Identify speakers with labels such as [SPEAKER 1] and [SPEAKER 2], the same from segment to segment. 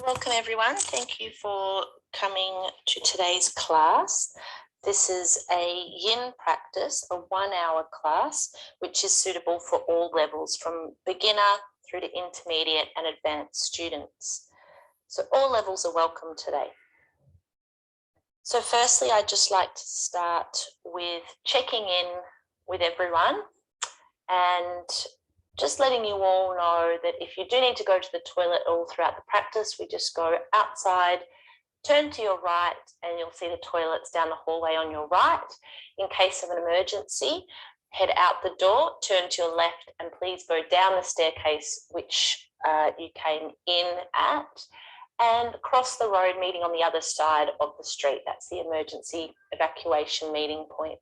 [SPEAKER 1] Welcome everyone. Thank you for coming to today's class. This is a yin practice, a 1-hour class, which is suitable for all levels from beginner through to intermediate and advanced students. So all levels are welcome today. So firstly, I'd just like to start with checking in with everyone and just letting you all know that if you do need to go to the toilet all throughout the practice, we just go outside, turn to your right, and you'll see the toilets down the hallway on your right. In case of an emergency, head out the door, turn to your left, and please go down the staircase which you came in at, and cross the road, meeting on the other side of the street. That's the emergency evacuation meeting point.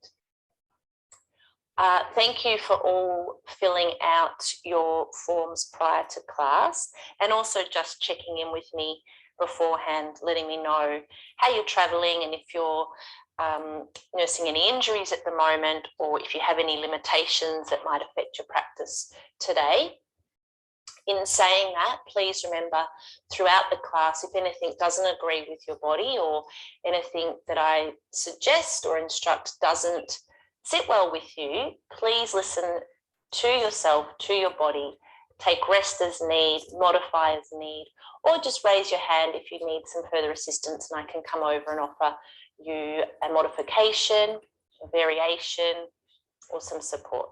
[SPEAKER 1] Thank you for all filling out your forms prior to class and also just checking in with me beforehand, letting me know how you're travelling and if you're nursing any injuries at the moment or if you have any limitations that might affect your practice today. In saying that, please remember throughout the class, if anything doesn't agree with your body or anything that I suggest or instruct doesn't sit well with you, please listen to yourself, to your body, take rest as need, modify as need, or just raise your hand if you need some further assistance and I can come over and offer you a modification, a variation, or some support.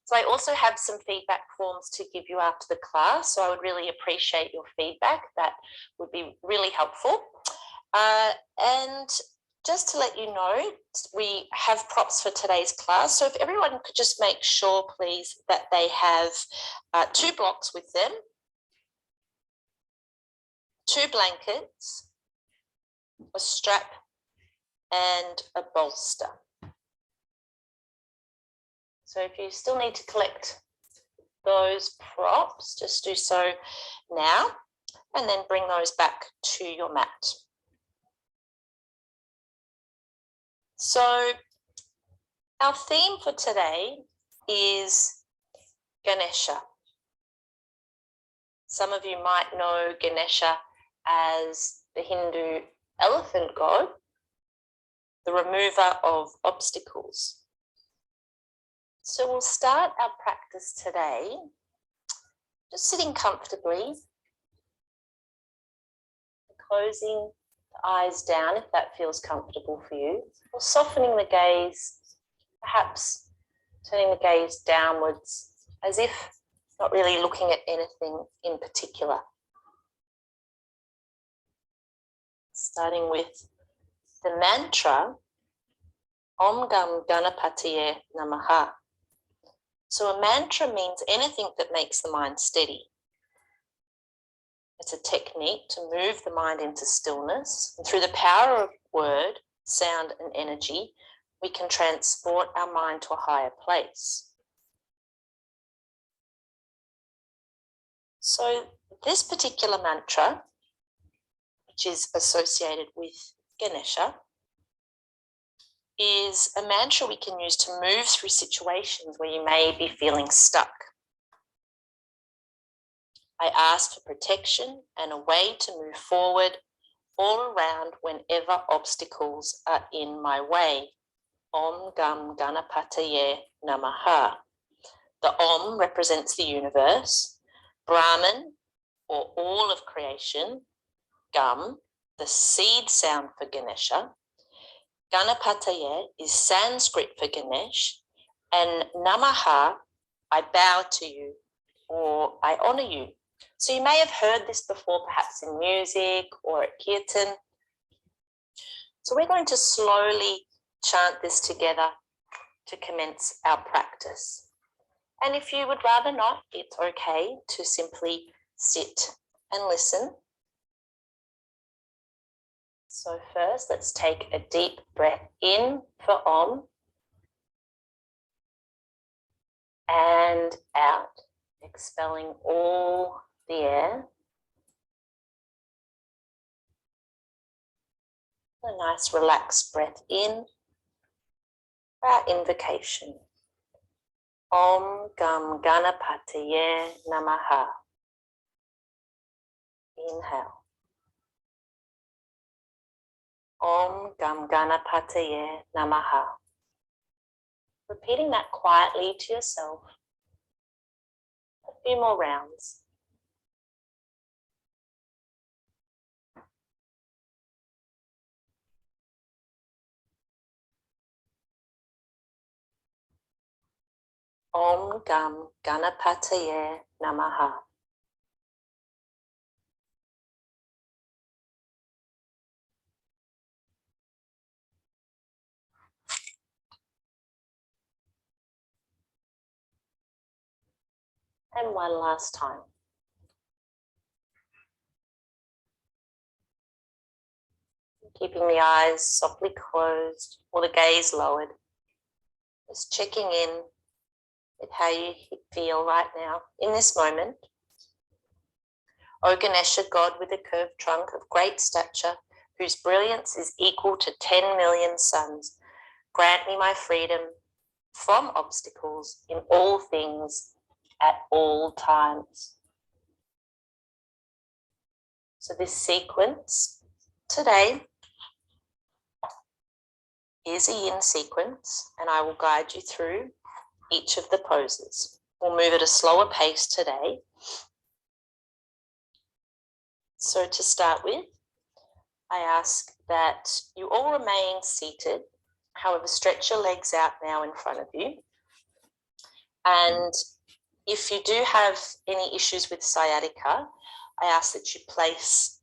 [SPEAKER 1] So I also have some feedback forms to give you after the class, so I would really appreciate your feedback. That would be really helpful. And just to let you know, we have props for today's class. So if everyone could just make sure, please, that they have 2 blocks with them, 2 blankets, a strap, and a bolster. So if you still need to collect those props, just do so now and then bring those back to your mat. So our theme for today is Ganesha. Some of you might know Ganesha as the Hindu elephant god, the remover of obstacles. So we'll start our practice today just sitting comfortably, closing the eyes down if that feels comfortable for you, or softening the gaze, perhaps turning the gaze downwards as if not really looking at anything in particular. Starting with the mantra, Om Gam Ganapataye Namaha. So a mantra means anything that makes the mind steady. It's a technique to move the mind into stillness, and through the power of word, sound, and energy, we can transport our mind to a higher place. So this particular mantra, which is associated with Ganesha, is a mantra we can use to move through situations where you may be feeling stuck. I ask for protection and a way to move forward all around whenever obstacles are in my way. Om Gam Ganapataye Namaha. The Om represents the universe, Brahman, or all of creation, Gam, the seed sound for Ganesha. Ganapataye is Sanskrit for Ganesh, and Namaha, I bow to you or I honour you. So you may have heard this before, perhaps in music or at kirtan. So we're going to slowly chant this together to commence our practice. And if you would rather not, it's okay to simply sit and listen. So first, let's take a deep breath in for Om and out, expelling all the air. A nice relaxed breath in, our invocation. Om Gam Ganapataye Namaha. Inhale. Om Gam Ganapataye Namaha. Repeating that quietly to yourself. A few more rounds. Om Gam Ganapataye Namaha. And one last time. Keeping the eyes softly closed or the gaze lowered. Just checking in with how you feel right now in this moment. O Ganesha, God with a curved trunk of great stature, whose brilliance is equal to 10 million suns, grant me my freedom from obstacles in all things at all times. So this sequence today is a yin sequence, and I will guide you through each of the poses. We'll move at a slower pace today. So to start with, I ask that you all remain seated. However, stretch your legs out now in front of you. And if you do have any issues with sciatica, I ask that you place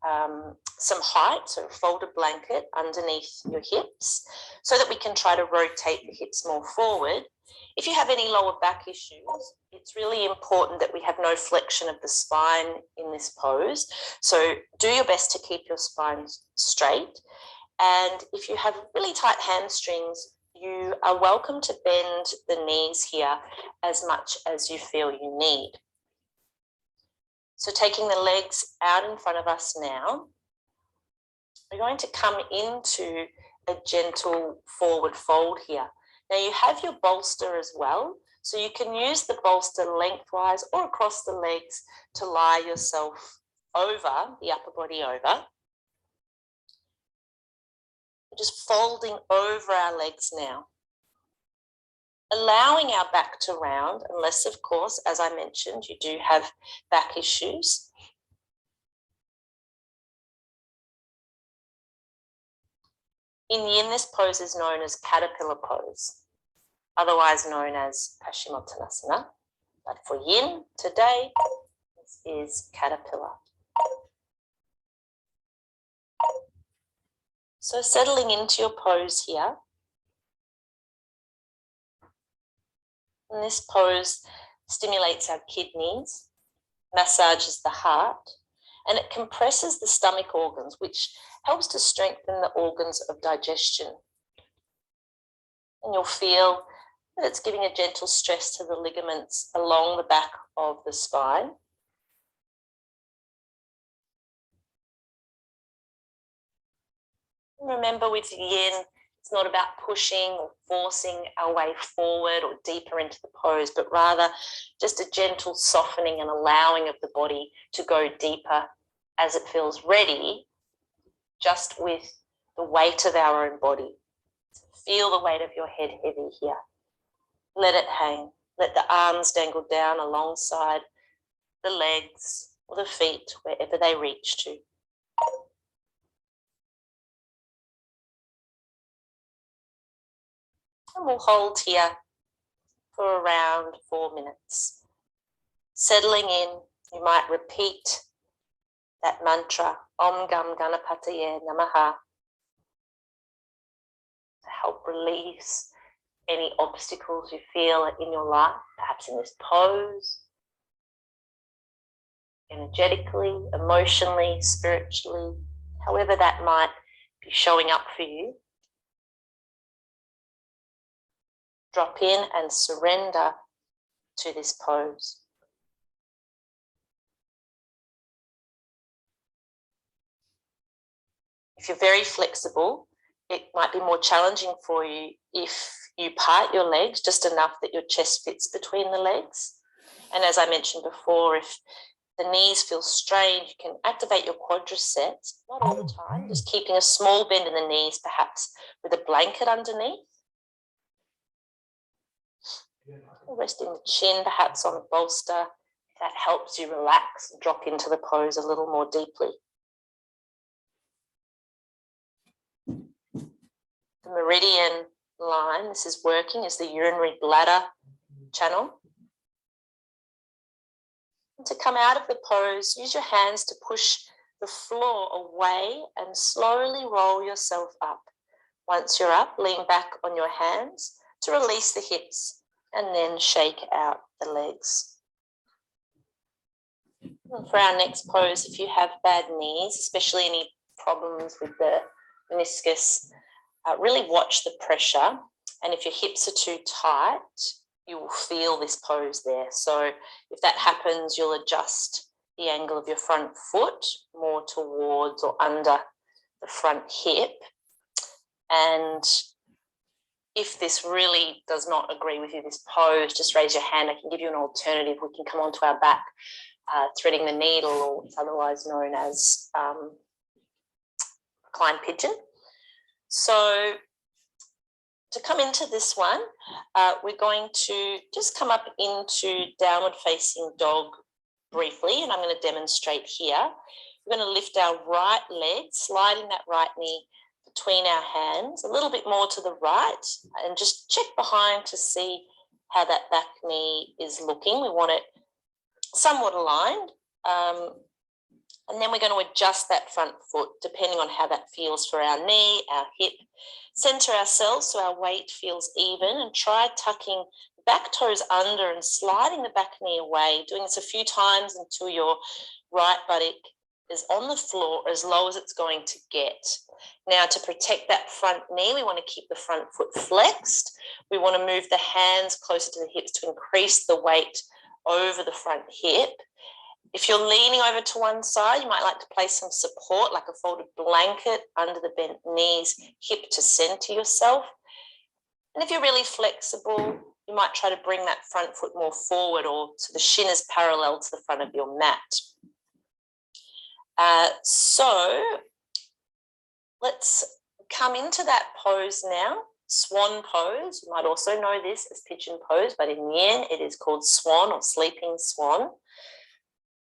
[SPEAKER 1] some height, so fold a blanket underneath your hips so that we can try to rotate the hips more forward. If you have any lower back issues, it's really important that we have no flexion of the spine in this pose. So do your best to keep your spine straight. And if you have really tight hamstrings, you are welcome to bend the knees here as much as you feel you need. So taking the legs out in front of us now, we're going to come into a gentle forward fold here. Now you have your bolster as well, so you can use the bolster lengthwise or across the legs to lie yourself over, the upper body over. We're just folding over our legs now. Allowing our back to round, unless of course, as I mentioned, you do have back issues. In yin, this pose is known as caterpillar pose, otherwise known as Paschimottanasana. But for yin today, this is caterpillar. So settling into your pose here. And this pose stimulates our kidneys, massages the heart, and it compresses the stomach organs, which helps to strengthen the organs of digestion. And you'll feel that it's giving a gentle stress to the ligaments along the back of the spine. And remember, with yin, it's not about pushing or forcing our way forward or deeper into the pose, but rather just a gentle softening and allowing of the body to go deeper as it feels ready, just with the weight of our own body. Feel the weight of your head heavy here. Let it hang. Let the arms dangle down alongside the legs or the feet, wherever they reach to. And we'll hold here for around 4 minutes. Settling in, you might repeat that mantra, Om Gam Ganapataye Namaha, to help release any obstacles you feel in your life, perhaps in this pose, energetically, emotionally, spiritually, however that might be showing up for you. Drop in and surrender to this pose. If you're very flexible, it might be more challenging for you if you part your legs just enough that your chest fits between the legs. And as I mentioned before, if the knees feel strained, you can activate your quadriceps, not all the time, just keeping a small bend in the knees, perhaps with a blanket underneath. Resting the chin perhaps on a bolster. That helps you relax and drop into the pose a little more deeply. The meridian line, this is working, is the urinary bladder channel. And to come out of the pose, use your hands to push the floor away and slowly roll yourself up. Once you're up, lean back on your hands to release the hips and then shake out the legs. And for our next pose, if you have bad knees, especially any problems with the meniscus, really watch the pressure. And if your hips are too tight, you will feel this pose there. So if that happens, you'll adjust the angle of your front foot more towards or under the front hip. And if this really does not agree with you, this pose, just raise your hand. I can give you an alternative. We can come onto our back, threading the needle, or it's otherwise known as reclined pigeon. So to come into this one, we're going to just come up into downward facing dog briefly, and I'm going to demonstrate here. We're going to lift our right leg, sliding that right knee between our hands, a little bit more to the right, and just check behind to see how that back knee is looking. We want it somewhat aligned. And then we're going to adjust that front foot depending on how that feels for our knee, our hip. Center ourselves so our weight feels even, and try tucking back toes under and sliding the back knee away, doing this a few times until your right buttock is on the floor as low as it's going to get. Now, to protect that front knee, we want to keep the front foot flexed. We want to move the hands closer to the hips to increase the weight over the front hip. If you're leaning over to one side, you might like to place some support, like a folded blanket under the bent knees, hip to center yourself. And if you're really flexible, you might try to bring that front foot more forward, or so the shin is parallel to the front of your mat. So let's come into that pose now, swan pose. You might also know this as pigeon pose, but in yin it is called swan or sleeping swan.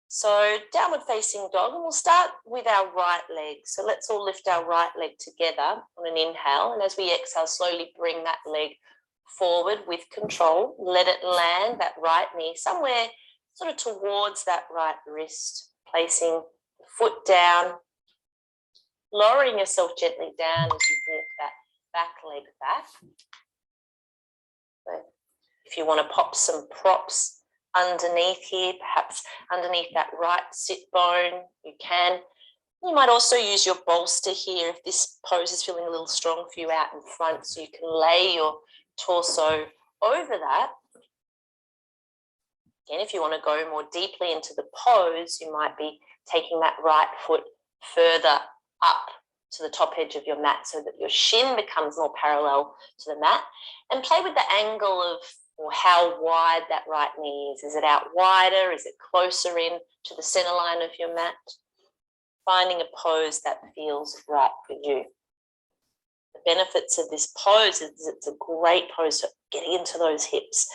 [SPEAKER 1] So downward facing dog, and we'll start with our right leg. So let's all lift our right leg together on an inhale, and as we exhale, slowly bring that leg forward with control. Let it land, that right knee, somewhere sort of towards that right wrist, placing the foot down, lowering yourself gently down as you walk that back leg back. So if you want to pop some props underneath here, perhaps underneath that right sit bone, you can. You might also use your bolster here if this pose is feeling a little strong for you out in front, so you can lay your torso over that. Again, if you want to go more deeply into the pose, you might be taking that right foot further up to the top edge of your mat so that your shin becomes more parallel to the mat, and play with the angle of or how wide that right knee is. Is it out wider? Is it closer in to the center line of your mat? Finding a pose that feels right for you. The benefits of this pose is it's a great pose for getting into those hips,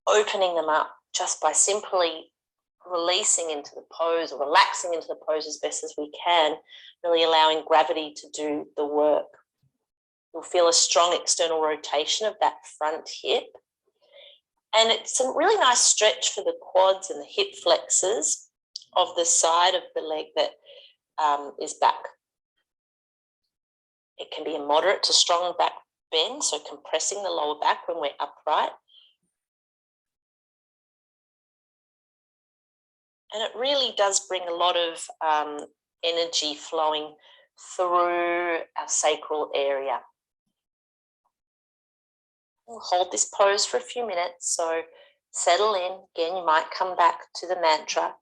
[SPEAKER 1] opening them up just by simply releasing into the pose or relaxing into the pose as best as we can, really allowing gravity to do the work. You'll feel a strong external rotation of that front hip. And it's a really nice stretch for the quads and the hip flexors of the side of the leg that is back. It can be a moderate to strong back bend, so compressing the lower back when we're upright. And it really does bring a lot of energy flowing through our sacral area. We'll hold this pose for a few minutes, so settle in. Again, you might come back to the mantra,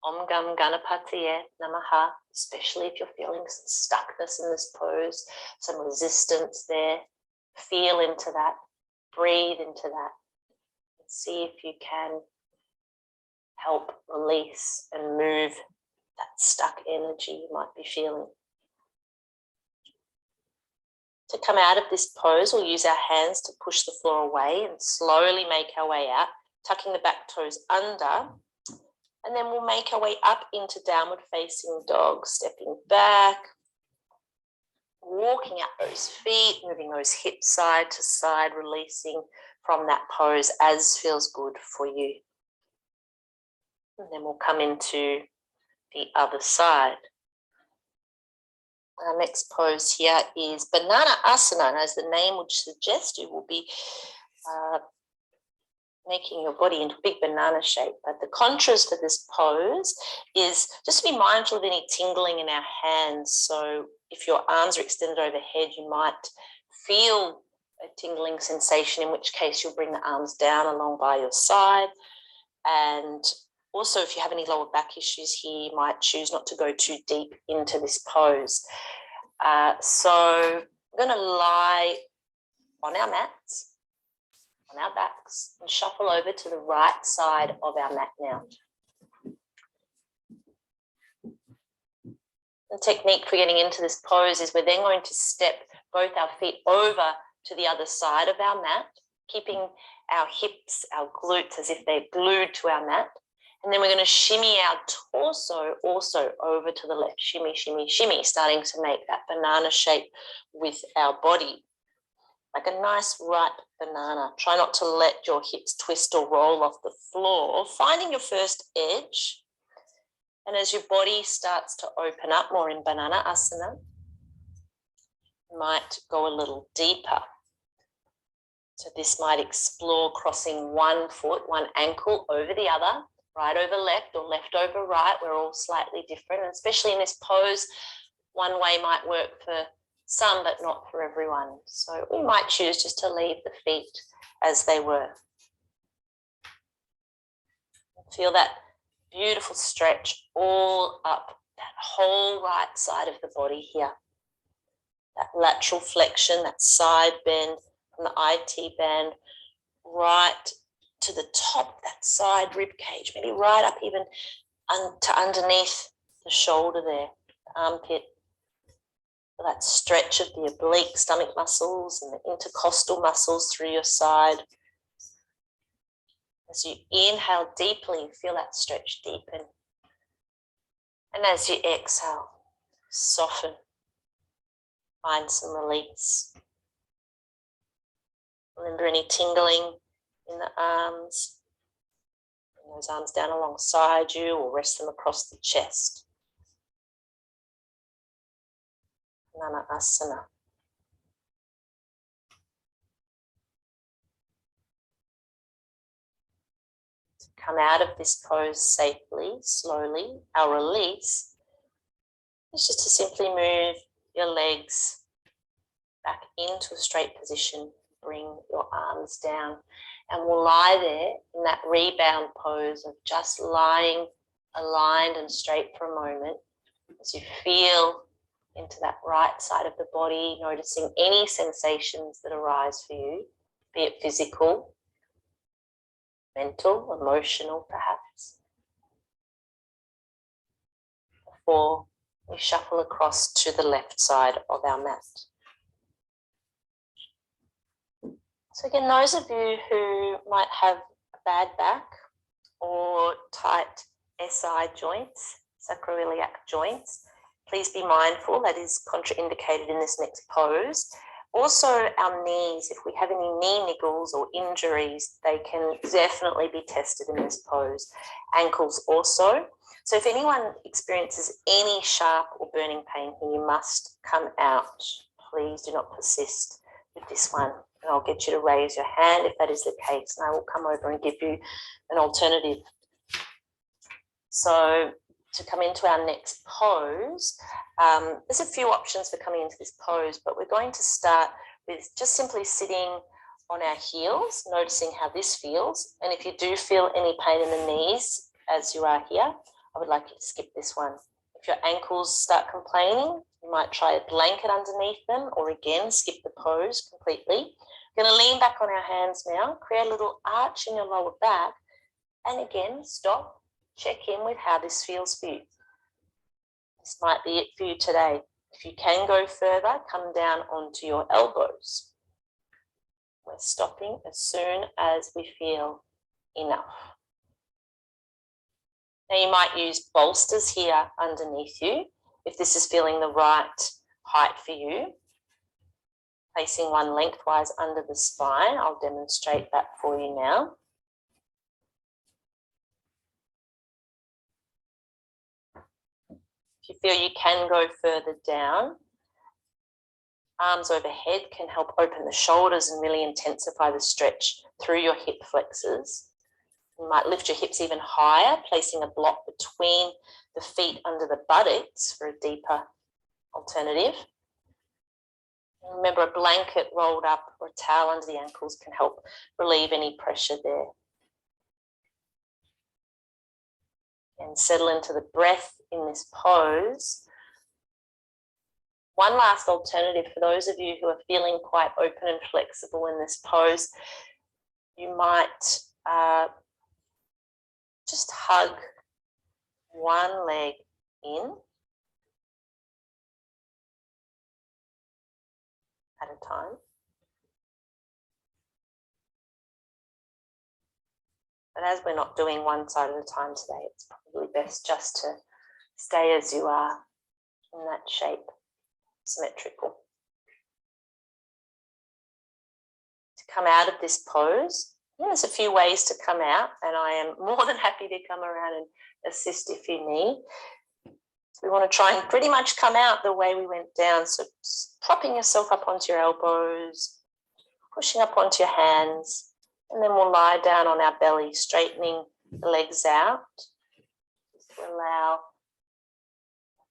[SPEAKER 1] Om Gam Ganapatiye Namaha, especially if you're feeling some stuckness in this pose, some resistance there. Feel into that, breathe into that, and see if you can help release and move that stuck energy you might be feeling. To come out of this pose, we'll use our hands to push the floor away and slowly make our way out, tucking the back toes under. And then we'll make our way up into downward facing dog, stepping back, walking out those feet, moving those hips side to side, releasing from that pose as feels good for you. And then we'll come into the other side. Our next pose here is Banana Asana, and as the name would suggest, you will be making your body into a big banana shape. But the contrast for this pose is just to be mindful of any tingling in our hands. So if your arms are extended overhead, you might feel a tingling sensation, in which case you'll bring the arms down along by your side. And also, if you have any lower back issues here, you might choose not to go too deep into this pose. So we're going to lie on our mats, on our backs, and shuffle over to the right side of our mat now. The technique for getting into this pose is we're then going to step both our feet over to the other side of our mat, keeping our hips, our glutes as if they're glued to our mat. And then we're going to shimmy our torso also over to the left. Shimmy, shimmy, shimmy, starting to make that banana shape with our body. Like a nice ripe banana. Try not to let your hips twist or roll off the floor. Finding your first edge. And as your body starts to open up more in Banana Asana, you might go a little deeper. So this might explore crossing one foot, one ankle over the other, right over left or left over right. We're all slightly different, and especially in this pose, one way might work for some, but not for everyone. So we might choose just to leave the feet as they were. Feel that beautiful stretch all up that whole right side of the body here. That lateral flexion, that side bend from the IT band right to the top of that side rib cage, maybe right up even to underneath the shoulder there, the armpit. That stretch of the oblique stomach muscles and the intercostal muscles through your side. As you inhale deeply, feel that stretch deepen. And as you exhale, soften. Find some release. Remember any tingling in the arms. Bring those arms down alongside you or rest them across the chest. Banana Asana. To come out of this pose safely, slowly, our release is just to simply move your legs back into a straight position. Bring your arms down, and we'll lie there in that rebound pose of just lying aligned and straight for a moment as you feel into that right side of the body, noticing any sensations that arise for you, be it physical, mental, emotional perhaps, before we shuffle across to the left side of our mat. So again, those of you who might have a bad back or tight SI joints, sacroiliac joints, please be mindful that is contraindicated in this next pose. Also our knees, if we have any knee niggles or injuries, they can definitely be tested in this pose. Ankles also. So if anyone experiences any sharp or burning pain here, you must come out. Please do not persist with this one. And I'll get you to raise your hand if that is the case, and I will come over and give you an alternative. So to come into our next pose, there's a few options for coming into this pose, but we're going to start with just simply sitting on our heels, noticing how this feels. And if you do feel any pain in the knees as you are here, I would like you to skip this one. If your ankles start complaining, you might try a blanket underneath them, or again, skip the pose completely. We're going to lean back on our hands now, create a little arch in your lower back, and again, stop Check in with how this feels for you. This might be it for you today. If you can go further, come down onto your elbows. We're stopping as soon as we feel enough. Now you might use bolsters here underneath you if this is feeling the right height for you. Placing one lengthwise under the spine. I'll demonstrate that for you now. If you feel you can go further down, arms overhead can help open the shoulders and really intensify the stretch through your hip flexors. You might lift your hips even higher, placing a block between the feet under the buttocks for a deeper alternative. And remember, a blanket rolled up or a towel under the ankles can help relieve any pressure there. And settle into the breath in this pose. One last alternative for those of you who are feeling quite open and flexible in this pose, you might just hug one leg in at a time. But as we're not doing one side at a time today, it's probably best just to stay as you are in that shape, symmetrical. To come out of this pose, there's a few ways to come out, and I am more than happy to come around and assist if you need. So we want to try and pretty much come out the way we went down. So propping yourself up onto your elbows, pushing up onto your hands, and then we'll lie down on our belly, straightening the legs out. Just to allow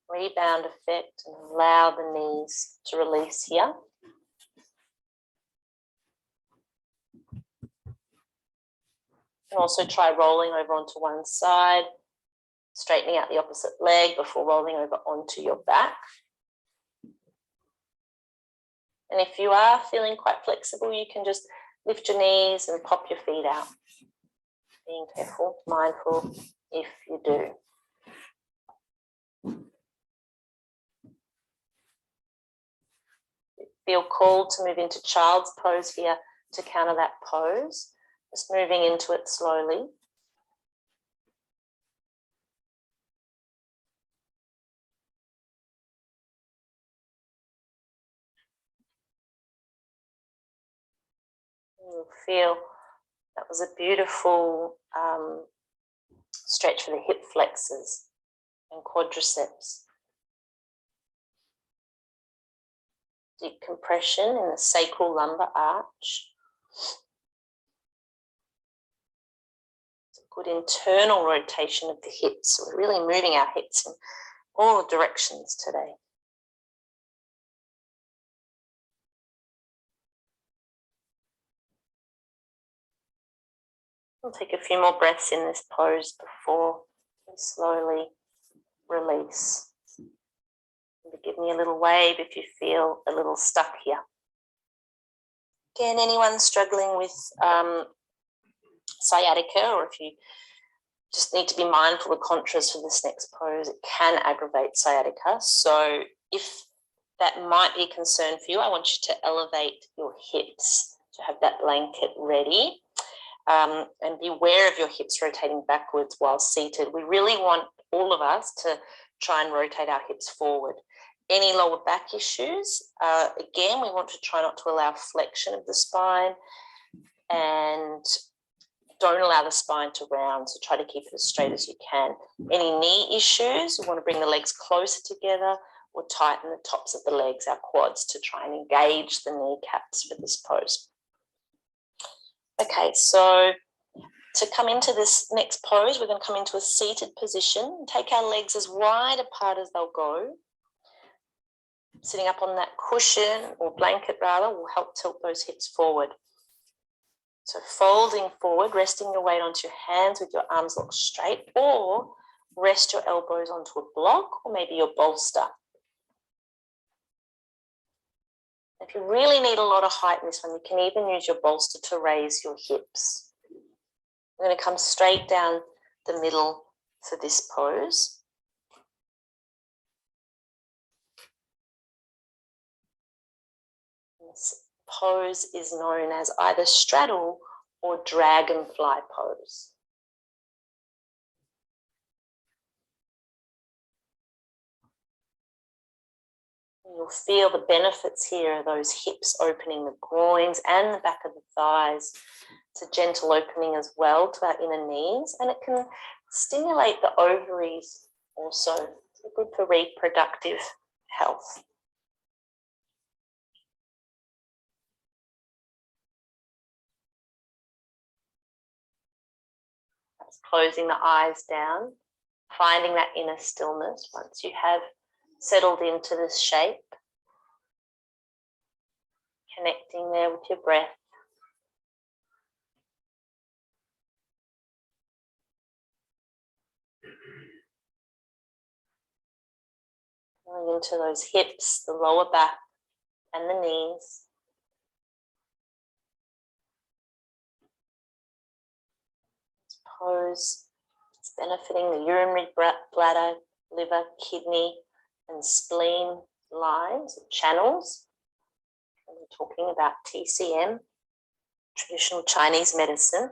[SPEAKER 1] rebound effect and allow the knees to release here. And also try rolling over onto one side, straightening out the opposite leg before rolling over onto your back. And if you are feeling quite flexible, you can just lift your knees and pop your feet out. Being careful, mindful if you do. Feel called to move into child's pose here to counter that pose. Just moving into it slowly. You'll feel that was a beautiful stretch for the hip flexors and quadriceps. Deep compression in the sacral lumbar arch. It's a good internal rotation of the hips. So we're really moving our hips in all directions today. We'll take a few more breaths in this pose before we slowly release. Give me a little wave if you feel a little stuck here. Again, anyone struggling with sciatica, or if you just need to be mindful of contras for this next pose, it can aggravate sciatica. So if that might be a concern for you, I want you to elevate your hips to have that blanket ready. And be aware of your hips rotating backwards while seated. We really want all of us to try and rotate our hips forward. Any lower back issues, again, we want to try not to allow flexion of the spine and don't allow the spine to round, so try to keep it as straight as you can. Any knee issues, we want to bring the legs closer together or tighten the tops of the legs, our quads, to try and engage the kneecaps for this pose. Okay, so to come into this next pose, we're going to come into a seated position. Take our legs as wide apart as they'll go. Sitting up on that cushion or blanket rather will help tilt those hips forward. So folding forward, resting your weight onto your hands with your arms locked straight, or rest your elbows onto a block or maybe your bolster. If you really need a lot of height in this one, you can even use your bolster to raise your hips. We're going to come straight down the middle for this pose. This pose is known as either straddle or dragonfly pose. You'll feel the benefits here of those hips opening, the groins and the back of the thighs. It's a gentle opening as well to our inner knees, and it can stimulate the ovaries also. It's good for reproductive health. That's closing the eyes down, finding that inner stillness once you have settled into this shape. Connecting there with your breath. Going into those hips, the lower back and the knees. This pose is benefiting the urinary bladder, liver, kidney and spleen lines, channels. And we're talking about TCM, traditional Chinese medicine.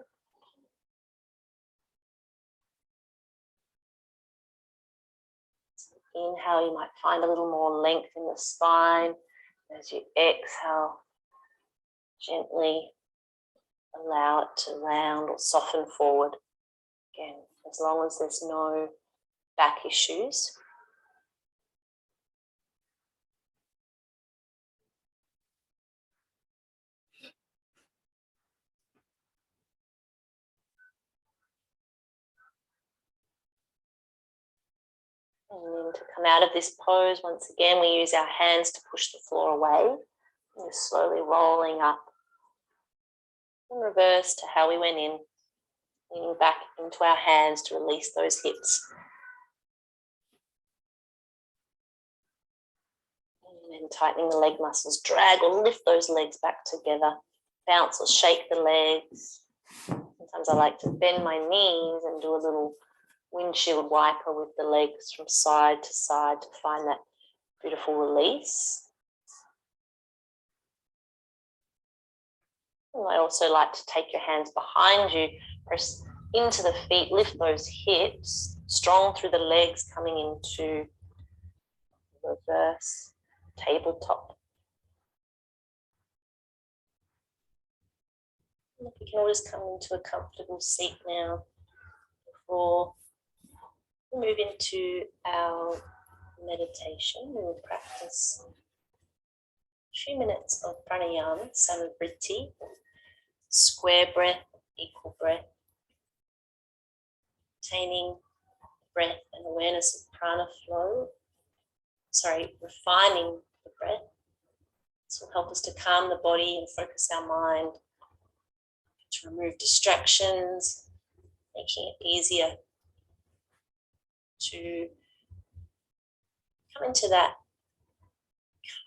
[SPEAKER 1] Inhale, you might find a little more length in the spine. As you exhale, gently allow it to round or soften forward. Again, as long as there's no back issues. And then to come out of this pose, once again, we use our hands to push the floor away. And we're slowly rolling up in reverse to how we went in, leaning back into our hands to release those hips. And then tightening the leg muscles, drag or lift those legs back together. Bounce or shake the legs. Sometimes I like to bend my knees and do a little windshield wiper with the legs from side to side to find that beautiful release. And I also like to take your hands behind you, press into the feet, lift those hips, strong through the legs, coming into reverse tabletop. And we can always come into a comfortable seat now before we move into our meditation. We will practice a few minutes of pranayama, samvriti, square breath, equal breath, retaining breath and awareness of prana flow. Refining the breath. This will help us to calm the body and focus our mind, to remove distractions, making it easier to come into that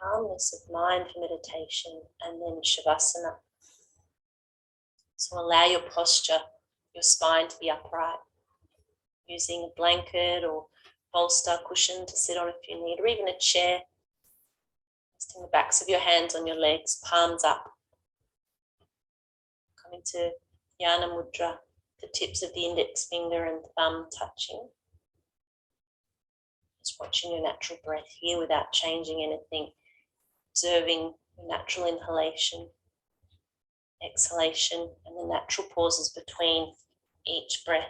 [SPEAKER 1] calmness of mind for meditation, and then shavasana. So allow your posture, your spine to be upright, using a blanket or bolster cushion to sit on if you need, or even a chair. Resting the backs of your hands on your legs, palms up. Coming to Jnana Mudra, the tips of the index finger and thumb touching. Just watching your natural breath here without changing anything. Observing your natural inhalation, exhalation, and the natural pauses between each breath.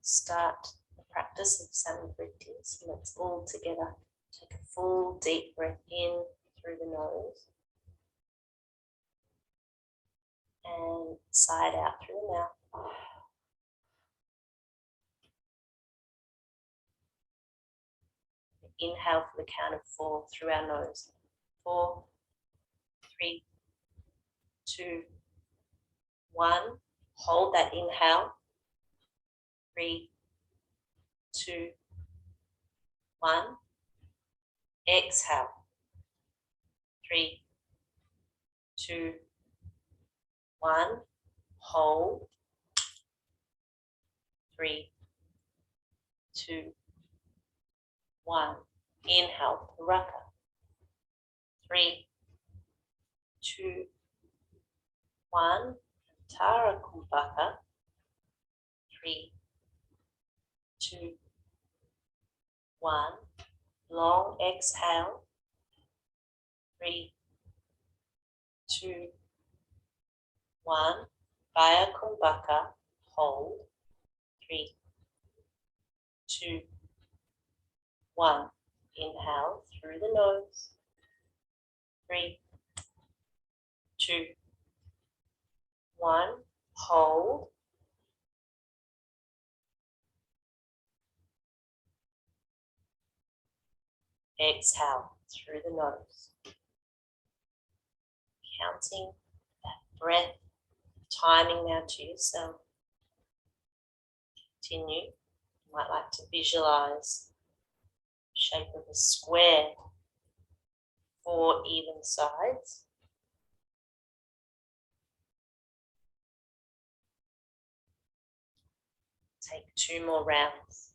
[SPEAKER 1] Start the practice of samvriti. So let's all together take a full deep breath in through the nose and sigh out through the mouth. Inhale for the count of 4 through our nose. 4, 3, 2, 1. Hold that inhale. 3, 2, 1. Exhale. 3, 2, 1. Hold. 3, 2, 1. Inhale, Puraka. 3, 2, 1. Tara Kumbhaka. 3, 2, 1. Long exhale. 3, 2, 1. Vaya Kumbhaka. Hold. 3, 2, 1. Inhale through the nose. 3, 2, 1. Hold. Exhale through the nose. Counting that breath, timing now to yourself. Continue. You might like to visualize the shape of a square, 4 even sides. Take 2 more rounds.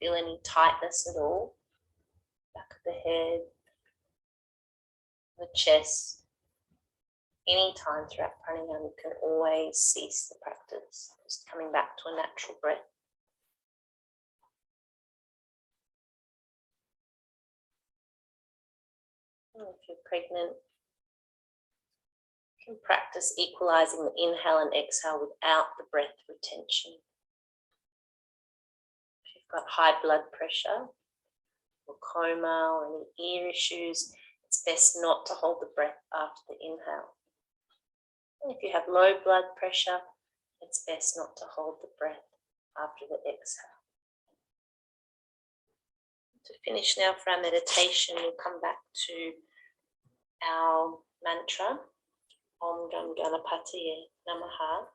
[SPEAKER 1] Feel any tightness at all? Back of the head, the chest. Any time throughout pranayama, you can always cease the practice. Just coming back to a natural breath. And if you're pregnant, you can practice equalizing the inhale and exhale without the breath retention. If you've got high blood pressure, or coma, or any ear issues, it's best not to hold the breath after the inhale. And if you have low blood pressure, it's best not to hold the breath after the exhale. To finish now for our meditation, we'll come back to our mantra, Om Gam Ganapatiye Namaha.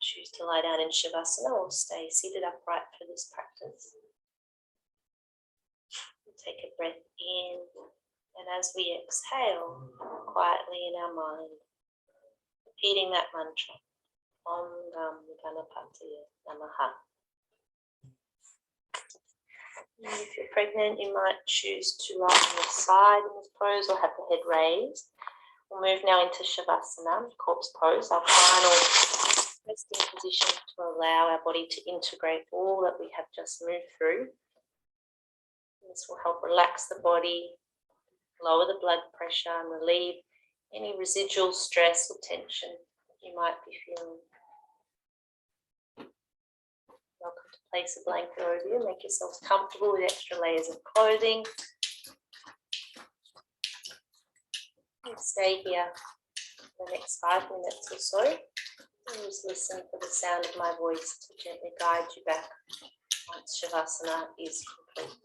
[SPEAKER 1] Choose to lie down in Shavasana or stay seated upright for this practice. Take a breath in, and as we exhale, quietly in our mind, repeating that mantra, Om Gam Ganapatiye Namaha. And if you're pregnant, you might choose to lie on your side in this pose or have the head raised. We'll move now into Shavasana, corpse pose, our final resting position to allow our body to integrate all that we have just moved through. This will help relax the body, lower the blood pressure, and relieve any residual stress or tension that you might be feeling. Welcome to place a blanket over you. Make yourselves comfortable with extra layers of clothing. And stay here for the next 5 minutes or so. And just listen for the sound of my voice to gently guide you back once Shavasana is complete.